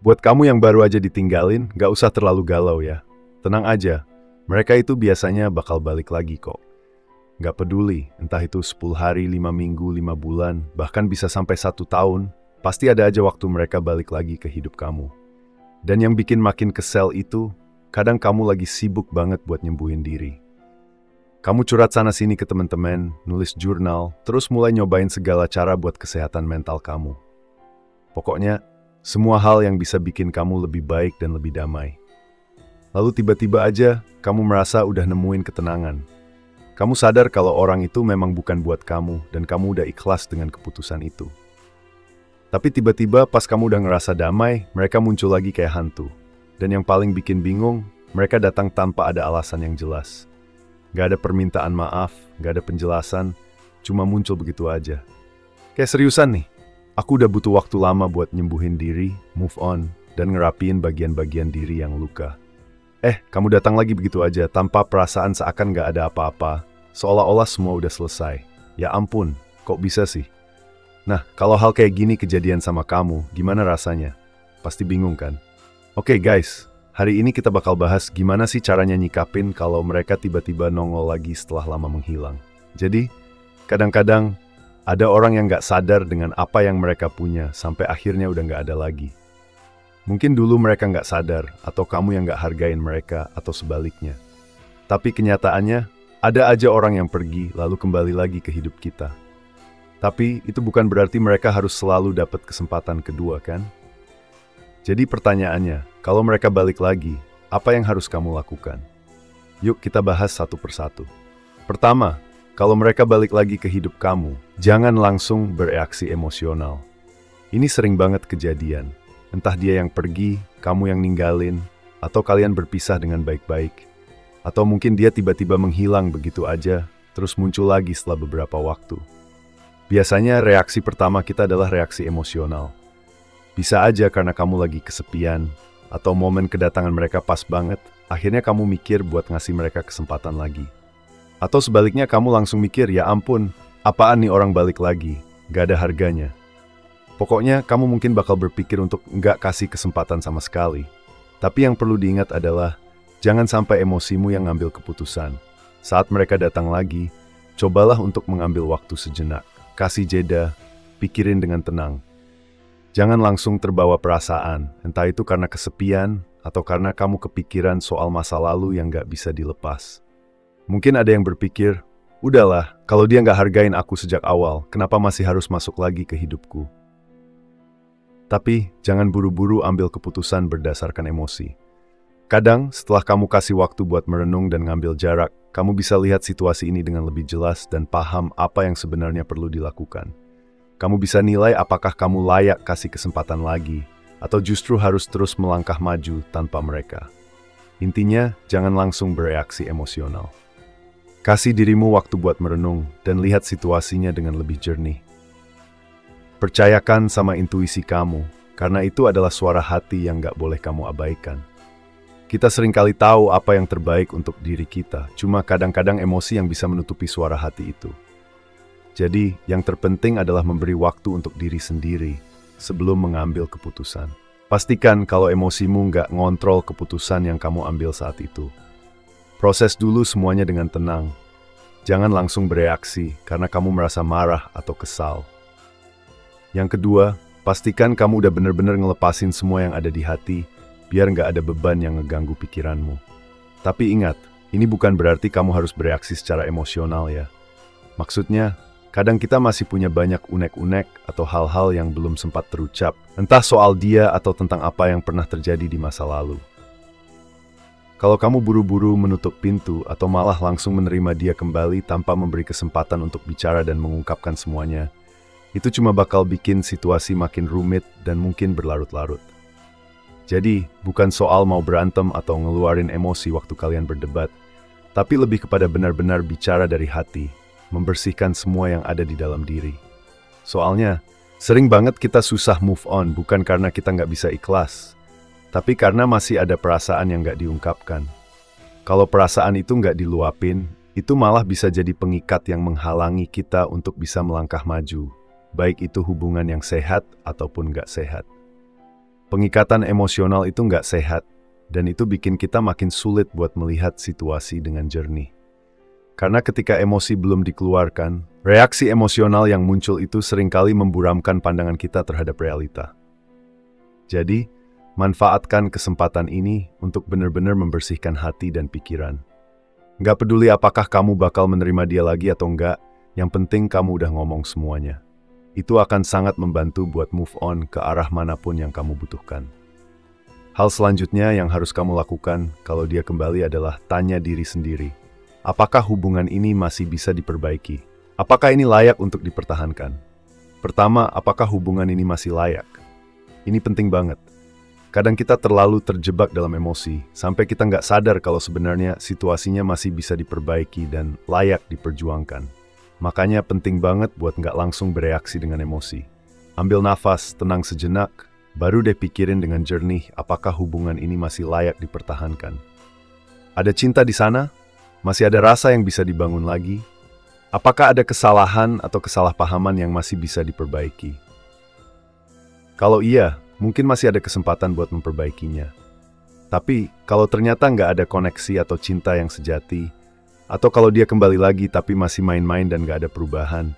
Buat kamu yang baru aja ditinggalin, gak usah terlalu galau ya. Tenang aja, mereka itu biasanya bakal balik lagi kok. Gak peduli, entah itu 10 hari, 5 minggu, 5 bulan, bahkan bisa sampai 1 tahun, pasti ada aja waktu mereka balik lagi ke hidup kamu. Dan yang bikin makin kesel itu, kadang kamu lagi sibuk banget buat nyembuhin diri. Kamu curhat sana-sini ke teman-teman, nulis jurnal, terus mulai nyobain segala cara buat kesehatan mental kamu. Pokoknya, semua hal yang bisa bikin kamu lebih baik dan lebih damai. Lalu tiba-tiba aja, kamu merasa udah nemuin ketenangan. Kamu sadar kalau orang itu memang bukan buat kamu, dan kamu udah ikhlas dengan keputusan itu. Tapi tiba-tiba pas kamu udah ngerasa damai, mereka muncul lagi kayak hantu. Dan yang paling bikin bingung, mereka datang tanpa ada alasan yang jelas. Gak ada permintaan maaf, gak ada penjelasan, cuma muncul begitu aja. Kayak seriusan nih. Aku udah butuh waktu lama buat nyembuhin diri, move on, dan ngerapiin bagian-bagian diri yang luka. Kamu datang lagi begitu aja, tanpa perasaan seakan gak ada apa-apa, seolah-olah semua udah selesai. Ya ampun, kok bisa sih? Nah, kalau hal kayak gini kejadian sama kamu, gimana rasanya? Pasti bingung kan? Oke guys, hari ini kita bakal bahas gimana sih caranya nyikapin kalau mereka tiba-tiba nongol lagi setelah lama menghilang. Jadi, kadang-kadang, ada orang yang gak sadar dengan apa yang mereka punya sampai akhirnya udah gak ada lagi. Mungkin dulu mereka gak sadar, atau kamu yang gak hargain mereka, atau sebaliknya. Tapi kenyataannya, ada aja orang yang pergi lalu kembali lagi ke hidup kita. Tapi itu bukan berarti mereka harus selalu dapat kesempatan kedua kan? Jadi pertanyaannya, kalau mereka balik lagi, apa yang harus kamu lakukan? Yuk kita bahas satu persatu. Pertama, kalau mereka balik lagi ke hidup kamu, jangan langsung bereaksi emosional. Ini sering banget kejadian. Entah dia yang pergi, kamu yang ninggalin, atau kalian berpisah dengan baik-baik. Atau mungkin dia tiba-tiba menghilang begitu aja, terus muncul lagi setelah beberapa waktu. Biasanya reaksi pertama kita adalah reaksi emosional. Bisa aja karena kamu lagi kesepian, atau momen kedatangan mereka pas banget, akhirnya kamu mikir buat ngasih mereka kesempatan lagi. Atau sebaliknya kamu langsung mikir, ya ampun, apaan nih orang balik lagi, gak ada harganya. Pokoknya kamu mungkin bakal berpikir untuk nggak kasih kesempatan sama sekali. Tapi yang perlu diingat adalah, jangan sampai emosimu yang ngambil keputusan. Saat mereka datang lagi, cobalah untuk mengambil waktu sejenak. Kasih jeda, pikirin dengan tenang. Jangan langsung terbawa perasaan, entah itu karena kesepian, atau karena kamu kepikiran soal masa lalu yang nggak bisa dilepas. Mungkin ada yang berpikir, udahlah, kalau dia nggak hargain aku sejak awal, kenapa masih harus masuk lagi ke hidupku? Tapi, jangan buru-buru ambil keputusan berdasarkan emosi. Kadang, setelah kamu kasih waktu buat merenung dan ngambil jarak, kamu bisa lihat situasi ini dengan lebih jelas dan paham apa yang sebenarnya perlu dilakukan. Kamu bisa nilai apakah kamu layak kasih kesempatan lagi, atau justru harus terus melangkah maju tanpa mereka. Intinya, jangan langsung bereaksi emosional. Kasih dirimu waktu buat merenung dan lihat situasinya dengan lebih jernih. Percayakan sama intuisi kamu, karena itu adalah suara hati yang gak boleh kamu abaikan. Kita seringkali tahu apa yang terbaik untuk diri kita, cuma kadang-kadang emosi yang bisa menutupi suara hati itu. Jadi, yang terpenting adalah memberi waktu untuk diri sendiri sebelum mengambil keputusan. Pastikan kalau emosimu gak ngontrol keputusan yang kamu ambil saat itu. Proses dulu semuanya dengan tenang. Jangan langsung bereaksi karena kamu merasa marah atau kesal. Yang kedua, pastikan kamu udah bener-bener ngelepasin semua yang ada di hati, biar nggak ada beban yang ngeganggu pikiranmu. Tapi ingat, ini bukan berarti kamu harus bereaksi secara emosional ya. Maksudnya, kadang kita masih punya banyak unek-unek atau hal-hal yang belum sempat terucap, entah soal dia atau tentang apa yang pernah terjadi di masa lalu. Kalau kamu buru-buru menutup pintu atau malah langsung menerima dia kembali tanpa memberi kesempatan untuk bicara dan mengungkapkan semuanya, itu cuma bakal bikin situasi makin rumit dan mungkin berlarut-larut. Jadi, bukan soal mau berantem atau ngeluarin emosi waktu kalian berdebat, tapi lebih kepada benar-benar bicara dari hati, membersihkan semua yang ada di dalam diri. Soalnya, sering banget kita susah move on bukan karena kita nggak bisa ikhlas, tapi karena masih ada perasaan yang nggak diungkapkan. Kalau perasaan itu nggak diluapin, itu malah bisa jadi pengikat yang menghalangi kita untuk bisa melangkah maju, baik itu hubungan yang sehat ataupun nggak sehat. Pengikatan emosional itu nggak sehat, dan itu bikin kita makin sulit buat melihat situasi dengan jernih. Karena ketika emosi belum dikeluarkan, reaksi emosional yang muncul itu seringkali memburamkan pandangan kita terhadap realita. Jadi, manfaatkan kesempatan ini untuk benar-benar membersihkan hati dan pikiran. Nggak peduli apakah kamu bakal menerima dia lagi atau enggak, yang penting kamu udah ngomong semuanya. Itu akan sangat membantu buat move on ke arah manapun yang kamu butuhkan. Hal selanjutnya yang harus kamu lakukan kalau dia kembali adalah tanya diri sendiri. Apakah hubungan ini masih bisa diperbaiki? Apakah ini layak untuk dipertahankan? Pertama, apakah hubungan ini masih layak? Ini penting banget. Kadang kita terlalu terjebak dalam emosi, sampai kita nggak sadar kalau sebenarnya situasinya masih bisa diperbaiki dan layak diperjuangkan. Makanya penting banget buat nggak langsung bereaksi dengan emosi. Ambil nafas, tenang sejenak, baru deh pikirin dengan jernih apakah hubungan ini masih layak dipertahankan. Ada cinta di sana? Masih ada rasa yang bisa dibangun lagi? Apakah ada kesalahan atau kesalahpahaman yang masih bisa diperbaiki? Kalau iya, mungkin masih ada kesempatan buat memperbaikinya. Tapi, kalau ternyata nggak ada koneksi atau cinta yang sejati, atau kalau dia kembali lagi tapi masih main-main dan nggak ada perubahan,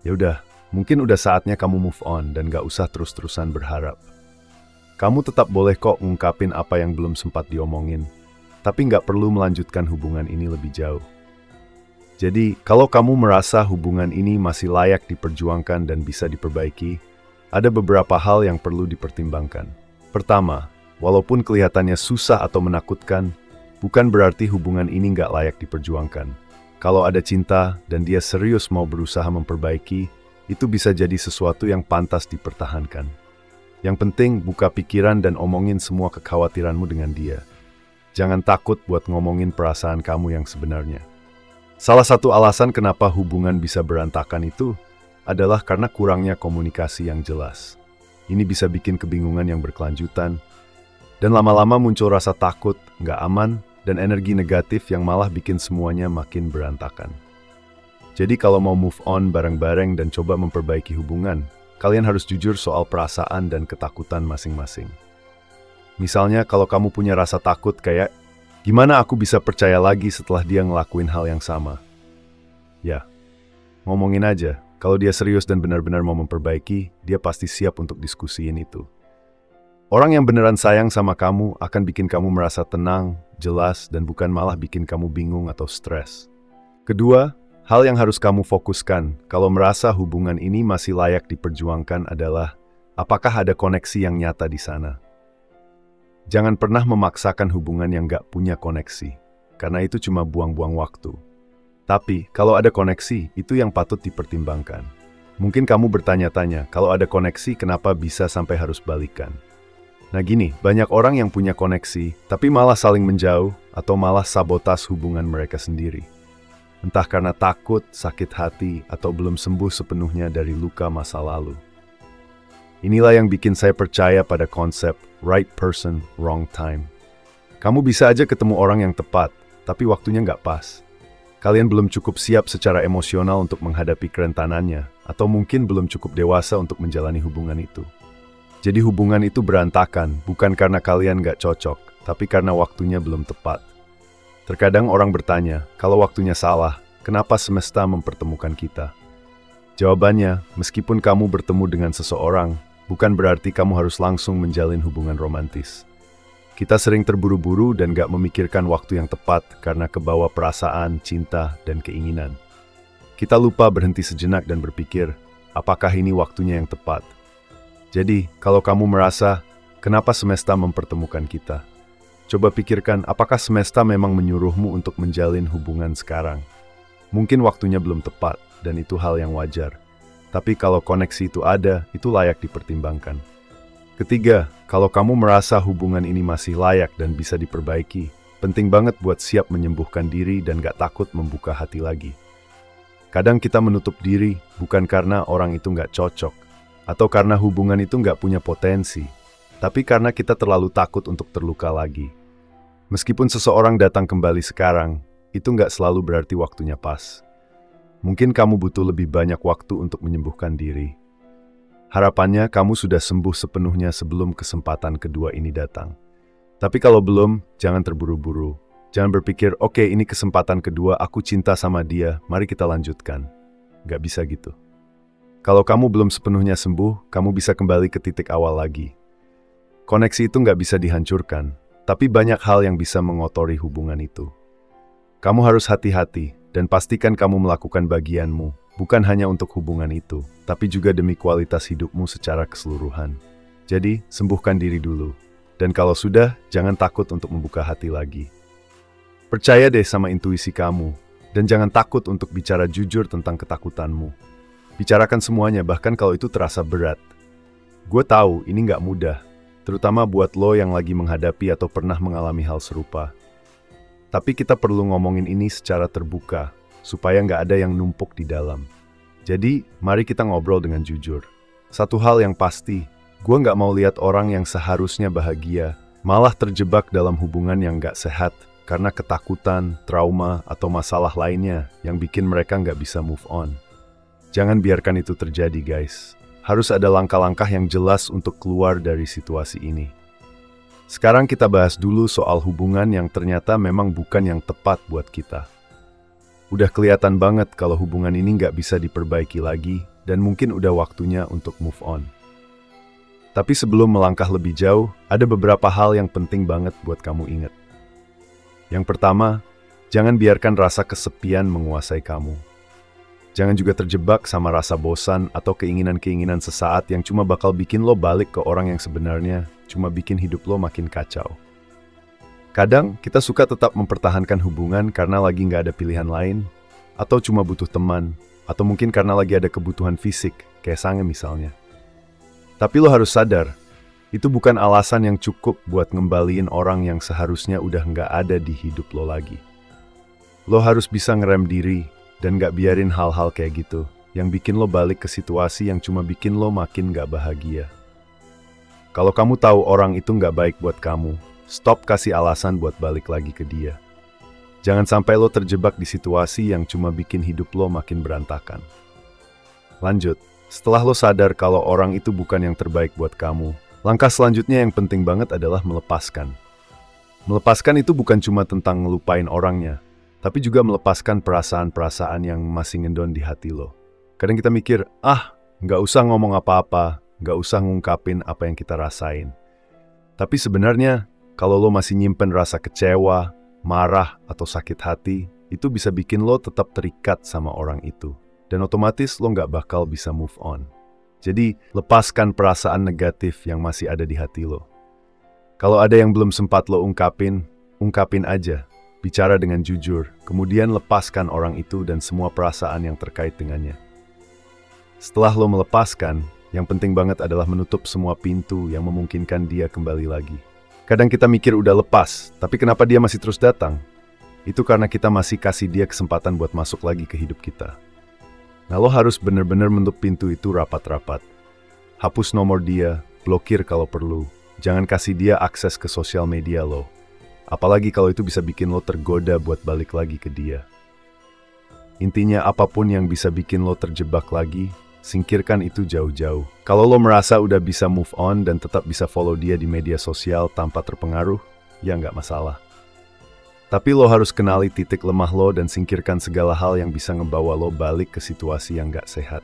ya udah, mungkin udah saatnya kamu move on dan nggak usah terus-terusan berharap. Kamu tetap boleh kok ngungkapin apa yang belum sempat diomongin, tapi nggak perlu melanjutkan hubungan ini lebih jauh. Jadi, kalau kamu merasa hubungan ini masih layak diperjuangkan dan bisa diperbaiki, ada beberapa hal yang perlu dipertimbangkan. Pertama, walaupun kelihatannya susah atau menakutkan, bukan berarti hubungan ini nggak layak diperjuangkan. Kalau ada cinta dan dia serius mau berusaha memperbaiki, itu bisa jadi sesuatu yang pantas dipertahankan. Yang penting, buka pikiran dan omongin semua kekhawatiranmu dengan dia. Jangan takut buat ngomongin perasaan kamu yang sebenarnya. Salah satu alasan kenapa hubungan bisa berantakan itu adalah karena kurangnya komunikasi yang jelas. Ini bisa bikin kebingungan yang berkelanjutan, dan lama-lama muncul rasa takut, nggak aman, dan energi negatif yang malah bikin semuanya makin berantakan. Jadi kalau mau move on bareng-bareng dan coba memperbaiki hubungan, kalian harus jujur soal perasaan dan ketakutan masing-masing. Misalnya kalau kamu punya rasa takut kayak, gimana aku bisa percaya lagi setelah dia ngelakuin hal yang sama? Ya, ngomongin aja, kalau dia serius dan benar-benar mau memperbaiki, dia pasti siap untuk diskusiin itu. Orang yang beneran sayang sama kamu akan bikin kamu merasa tenang, jelas, dan bukan malah bikin kamu bingung atau stres. Kedua, hal yang harus kamu fokuskan kalau merasa hubungan ini masih layak diperjuangkan adalah apakah ada koneksi yang nyata di sana. Jangan pernah memaksakan hubungan yang gak punya koneksi, karena itu cuma buang-buang waktu. Tapi, kalau ada koneksi, itu yang patut dipertimbangkan. Mungkin kamu bertanya-tanya, kalau ada koneksi, kenapa bisa sampai harus balikan? Nah gini, banyak orang yang punya koneksi, tapi malah saling menjauh atau malah sabotas hubungan mereka sendiri. Entah karena takut, sakit hati, atau belum sembuh sepenuhnya dari luka masa lalu. Inilah yang bikin saya percaya pada konsep right person, wrong time. Kamu bisa aja ketemu orang yang tepat, tapi waktunya nggak pas. Kalian belum cukup siap secara emosional untuk menghadapi kerentanannya, atau mungkin belum cukup dewasa untuk menjalani hubungan itu. Jadi hubungan itu berantakan, bukan karena kalian nggak cocok, tapi karena waktunya belum tepat. Terkadang orang bertanya, kalau waktunya salah, kenapa semesta mempertemukan kita? Jawabannya, meskipun kamu bertemu dengan seseorang, bukan berarti kamu harus langsung menjalin hubungan romantis. Kita sering terburu-buru dan nggak memikirkan waktu yang tepat karena kebawa perasaan, cinta, dan keinginan. Kita lupa berhenti sejenak dan berpikir, apakah ini waktunya yang tepat? Jadi, kalau kamu merasa, kenapa semesta mempertemukan kita? Coba pikirkan, apakah semesta memang menyuruhmu untuk menjalin hubungan sekarang? Mungkin waktunya belum tepat, dan itu hal yang wajar. Tapi kalau koneksi itu ada, itu layak dipertimbangkan. Ketiga, kalau kamu merasa hubungan ini masih layak dan bisa diperbaiki, penting banget buat siap menyembuhkan diri dan gak takut membuka hati lagi. Kadang kita menutup diri bukan karena orang itu gak cocok, atau karena hubungan itu nggak punya potensi, tapi karena kita terlalu takut untuk terluka lagi. Meskipun seseorang datang kembali sekarang, itu nggak selalu berarti waktunya pas. Mungkin kamu butuh lebih banyak waktu untuk menyembuhkan diri. Harapannya kamu sudah sembuh sepenuhnya sebelum kesempatan kedua ini datang. Tapi kalau belum, jangan terburu-buru. Jangan berpikir, oke, ini kesempatan kedua, aku cinta sama dia, mari kita lanjutkan. Gak bisa gitu. Kalau kamu belum sepenuhnya sembuh, kamu bisa kembali ke titik awal lagi. Koneksi itu gak bisa dihancurkan, tapi banyak hal yang bisa mengotori hubungan itu. Kamu harus hati-hati, dan pastikan kamu melakukan bagianmu. Bukan hanya untuk hubungan itu, tapi juga demi kualitas hidupmu secara keseluruhan. Jadi, sembuhkan diri dulu. Dan kalau sudah, jangan takut untuk membuka hati lagi. Percaya deh sama intuisi kamu, dan jangan takut untuk bicara jujur tentang ketakutanmu. Bicarakan semuanya, bahkan kalau itu terasa berat. Gue tahu ini nggak mudah, terutama buat lo yang lagi menghadapi atau pernah mengalami hal serupa. Tapi kita perlu ngomongin ini secara terbuka, supaya nggak ada yang numpuk di dalam. Jadi, mari kita ngobrol dengan jujur. Satu hal yang pasti, gue nggak mau lihat orang yang seharusnya bahagia, malah terjebak dalam hubungan yang nggak sehat, karena ketakutan, trauma, atau masalah lainnya yang bikin mereka nggak bisa move on. Jangan biarkan itu terjadi, guys. Harus ada langkah-langkah yang jelas untuk keluar dari situasi ini. Sekarang kita bahas dulu soal hubungan yang ternyata memang bukan yang tepat buat kita. Udah kelihatan banget kalau hubungan ini nggak bisa diperbaiki lagi, dan mungkin udah waktunya untuk move on. Tapi sebelum melangkah lebih jauh, ada beberapa hal yang penting banget buat kamu ingat. Yang pertama, jangan biarkan rasa kesepian menguasai kamu. Jangan juga terjebak sama rasa bosan atau keinginan-keinginan sesaat yang cuma bakal bikin lo balik ke orang yang sebenarnya, cuma bikin hidup lo makin kacau. Kadang, kita suka tetap mempertahankan hubungan karena lagi nggak ada pilihan lain, atau cuma butuh teman, atau mungkin karena lagi ada kebutuhan fisik, kayak sange misalnya. Tapi lo harus sadar, itu bukan alasan yang cukup buat ngembaliin orang yang seharusnya udah nggak ada di hidup lo lagi. Lo harus bisa ngerem diri, dan nggak biarin hal-hal kayak gitu, yang bikin lo balik ke situasi yang cuma bikin lo makin nggak bahagia. Kalau kamu tahu orang itu nggak baik buat kamu, stop kasih alasan buat balik lagi ke dia. Jangan sampai lo terjebak di situasi yang cuma bikin hidup lo makin berantakan. Lanjut, setelah lo sadar kalau orang itu bukan yang terbaik buat kamu, langkah selanjutnya yang penting banget adalah melepaskan. Melepaskan itu bukan cuma tentang ngelupain orangnya, tapi juga melepaskan perasaan-perasaan yang masih ngendon di hati lo. Kadang kita mikir, nggak usah ngomong apa-apa, nggak usah ngungkapin apa yang kita rasain. Tapi sebenarnya, kalau lo masih nyimpen rasa kecewa, marah, atau sakit hati, itu bisa bikin lo tetap terikat sama orang itu. Dan otomatis lo nggak bakal bisa move on. Jadi, lepaskan perasaan negatif yang masih ada di hati lo. Kalau ada yang belum sempat lo ungkapin aja. Bicara dengan jujur, kemudian lepaskan orang itu dan semua perasaan yang terkait dengannya. Setelah lo melepaskan, yang penting banget adalah menutup semua pintu yang memungkinkan dia kembali lagi. Kadang kita mikir udah lepas, tapi kenapa dia masih terus datang? Itu karena kita masih kasih dia kesempatan buat masuk lagi ke hidup kita. Nah, lo harus bener-bener menutup pintu itu rapat-rapat. Hapus nomor dia, blokir kalau perlu. Jangan kasih dia akses ke sosial media lo. Apalagi kalau itu bisa bikin lo tergoda buat balik lagi ke dia. Intinya apapun yang bisa bikin lo terjebak lagi, singkirkan itu jauh-jauh. Kalau lo merasa udah bisa move on dan tetap bisa follow dia di media sosial tanpa terpengaruh, ya nggak masalah. Tapi lo harus kenali titik lemah lo dan singkirkan segala hal yang bisa ngebawa lo balik ke situasi yang nggak sehat.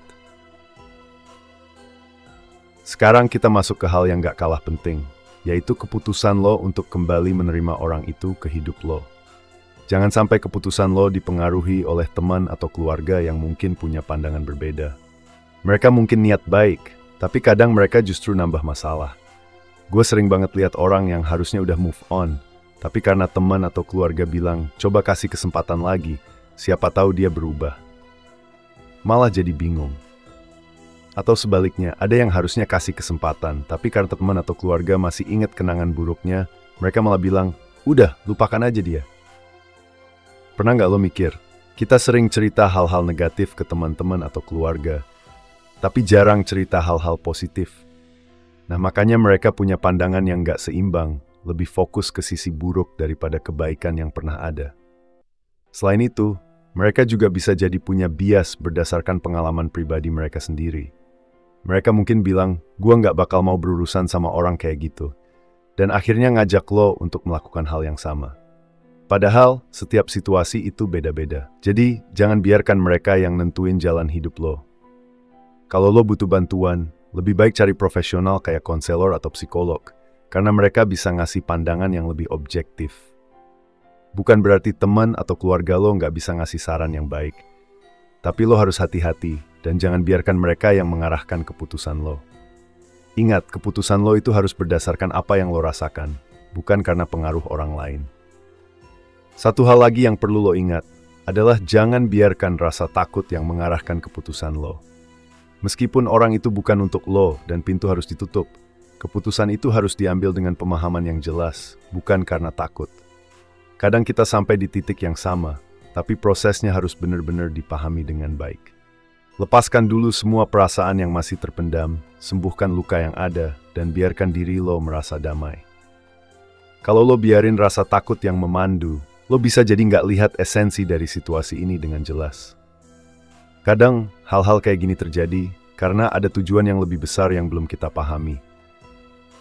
Sekarang kita masuk ke hal yang nggak kalah penting, yaitu keputusan lo untuk kembali menerima orang itu ke hidup lo. Jangan sampai keputusan lo dipengaruhi oleh teman atau keluarga yang mungkin punya pandangan berbeda. Mereka mungkin niat baik, tapi kadang mereka justru nambah masalah. Gue sering banget lihat orang yang harusnya udah move on, tapi karena teman atau keluarga bilang, coba kasih kesempatan lagi, siapa tahu dia berubah. Malah jadi bingung. Atau sebaliknya, ada yang harusnya kasih kesempatan, tapi karena teman atau keluarga masih ingat kenangan buruknya, mereka malah bilang, udah, lupakan aja dia. Pernah nggak lo mikir, kita sering cerita hal-hal negatif ke teman-teman atau keluarga, tapi jarang cerita hal-hal positif. Nah, makanya mereka punya pandangan yang nggak seimbang, lebih fokus ke sisi buruk daripada kebaikan yang pernah ada. Selain itu, mereka juga bisa jadi punya bias berdasarkan pengalaman pribadi mereka sendiri. Mereka mungkin bilang, gua nggak bakal mau berurusan sama orang kayak gitu. Dan akhirnya ngajak lo untuk melakukan hal yang sama. Padahal, setiap situasi itu beda-beda. Jadi, jangan biarkan mereka yang nentuin jalan hidup lo. Kalau lo butuh bantuan, lebih baik cari profesional kayak konselor atau psikolog. Karena mereka bisa ngasih pandangan yang lebih objektif. Bukan berarti teman atau keluarga lo nggak bisa ngasih saran yang baik. Tapi lo harus hati-hati dan jangan biarkan mereka yang mengarahkan keputusan lo. Ingat, keputusan lo itu harus berdasarkan apa yang lo rasakan, bukan karena pengaruh orang lain. Satu hal lagi yang perlu lo ingat adalah jangan biarkan rasa takut yang mengarahkan keputusan lo. Meskipun orang itu bukan untuk lo dan pintu harus ditutup, keputusan itu harus diambil dengan pemahaman yang jelas, bukan karena takut. Kadang kita sampai di titik yang sama, tapi prosesnya harus benar-benar dipahami dengan baik. Lepaskan dulu semua perasaan yang masih terpendam, sembuhkan luka yang ada, dan biarkan diri lo merasa damai. Kalau lo biarin rasa takut yang memandu, lo bisa jadi nggak lihat esensi dari situasi ini dengan jelas. Kadang, hal-hal kayak gini terjadi karena ada tujuan yang lebih besar yang belum kita pahami.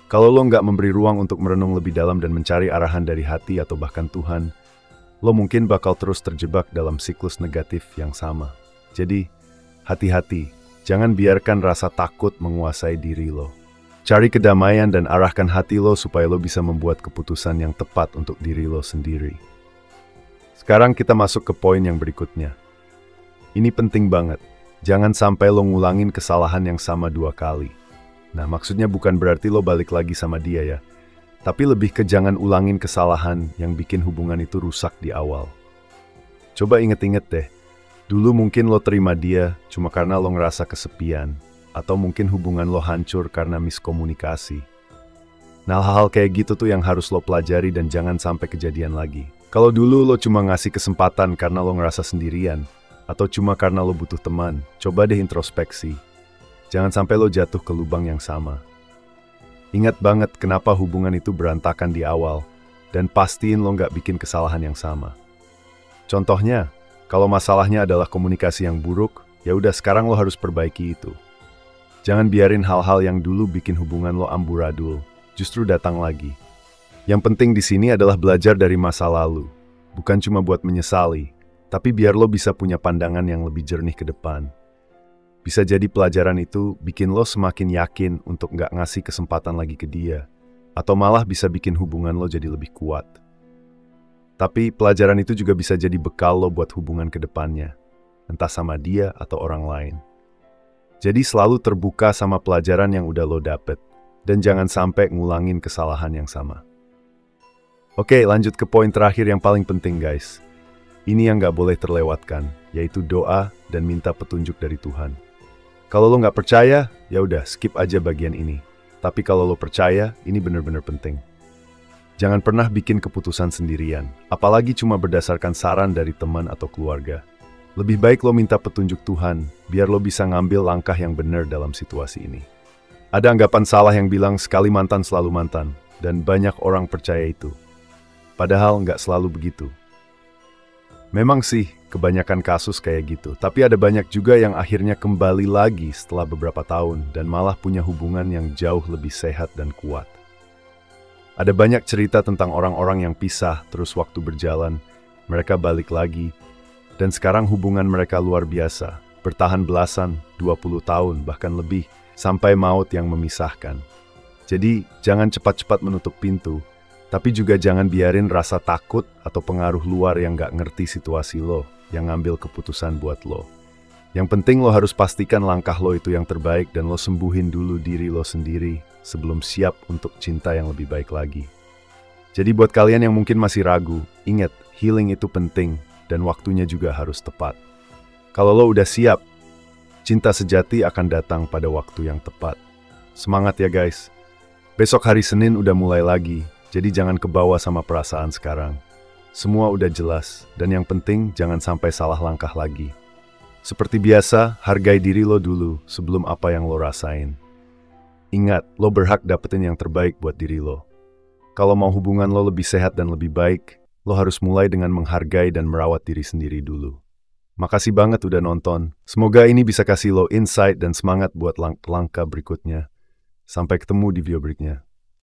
Kalau lo nggak memberi ruang untuk merenung lebih dalam dan mencari arahan dari hati atau bahkan Tuhan, lo mungkin bakal terus terjebak dalam siklus negatif yang sama. Jadi, hati-hati, jangan biarkan rasa takut menguasai diri lo. Cari kedamaian dan arahkan hati lo supaya lo bisa membuat keputusan yang tepat untuk diri lo sendiri. Sekarang kita masuk ke poin yang berikutnya. Ini penting banget, jangan sampai lo ngulangin kesalahan yang sama 2 kali. Nah, maksudnya bukan berarti lo balik lagi sama dia ya. Tapi lebih ke jangan ulangin kesalahan yang bikin hubungan itu rusak di awal. Coba inget-inget deh. Dulu mungkin lo terima dia cuma karena lo ngerasa kesepian. Atau mungkin hubungan lo hancur karena miskomunikasi. Nah, hal-hal kayak gitu tuh yang harus lo pelajari dan jangan sampai kejadian lagi. Kalau dulu lo cuma ngasih kesempatan karena lo ngerasa sendirian. Atau cuma karena lo butuh teman, coba deh introspeksi. Jangan sampai lo jatuh ke lubang yang sama. Ingat banget kenapa hubungan itu berantakan di awal, dan pastiin lo nggak bikin kesalahan yang sama. Contohnya, kalau masalahnya adalah komunikasi yang buruk, ya udah sekarang lo harus perbaiki itu. Jangan biarin hal-hal yang dulu bikin hubungan lo amburadul, justru datang lagi. Yang penting di sini adalah belajar dari masa lalu, bukan cuma buat menyesali, tapi biar lo bisa punya pandangan yang lebih jernih ke depan. Bisa jadi pelajaran itu bikin lo semakin yakin untuk nggak ngasih kesempatan lagi ke dia, atau malah bisa bikin hubungan lo jadi lebih kuat. Tapi pelajaran itu juga bisa jadi bekal lo buat hubungan ke depannya, entah sama dia atau orang lain. Jadi selalu terbuka sama pelajaran yang udah lo dapet, dan jangan sampai ngulangin kesalahan yang sama. Oke, lanjut ke poin terakhir yang paling penting guys. Ini yang nggak boleh terlewatkan, yaitu doa dan minta petunjuk dari Tuhan. Kalau lo nggak percaya, ya udah skip aja bagian ini. Tapi kalau lo percaya, ini benar-benar penting. Jangan pernah bikin keputusan sendirian, apalagi cuma berdasarkan saran dari teman atau keluarga. Lebih baik lo minta petunjuk Tuhan, biar lo bisa ngambil langkah yang benar dalam situasi ini. Ada anggapan salah yang bilang sekali mantan selalu mantan, dan banyak orang percaya itu. Padahal nggak selalu begitu. Memang sih, kebanyakan kasus kayak gitu, tapi ada banyak juga yang akhirnya kembali lagi setelah beberapa tahun dan malah punya hubungan yang jauh lebih sehat dan kuat. Ada banyak cerita tentang orang-orang yang pisah, terus waktu berjalan, mereka balik lagi, dan sekarang hubungan mereka luar biasa, bertahan belasan, 20 tahun, bahkan lebih, sampai maut yang memisahkan. Jadi, jangan cepat-cepat menutup pintu, tapi juga jangan biarin rasa takut atau pengaruh luar yang gak ngerti situasi lo, yang ngambil keputusan buat lo. Yang penting lo harus pastikan langkah lo itu yang terbaik dan lo sembuhin dulu diri lo sendiri sebelum siap untuk cinta yang lebih baik lagi. Jadi buat kalian yang mungkin masih ragu, ingat, healing itu penting dan waktunya juga harus tepat. Kalau lo udah siap, cinta sejati akan datang pada waktu yang tepat. Semangat ya guys. Besok hari Senin udah mulai lagi. Jadi jangan kebawa sama perasaan sekarang. Semua udah jelas, dan yang penting jangan sampai salah langkah lagi. Seperti biasa, hargai diri lo dulu sebelum apa yang lo rasain. Ingat, lo berhak dapetin yang terbaik buat diri lo. Kalau mau hubungan lo lebih sehat dan lebih baik, lo harus mulai dengan menghargai dan merawat diri sendiri dulu. Makasih banget udah nonton. Semoga ini bisa kasih lo insight dan semangat buat langkah berikutnya. Sampai ketemu di video berikutnya.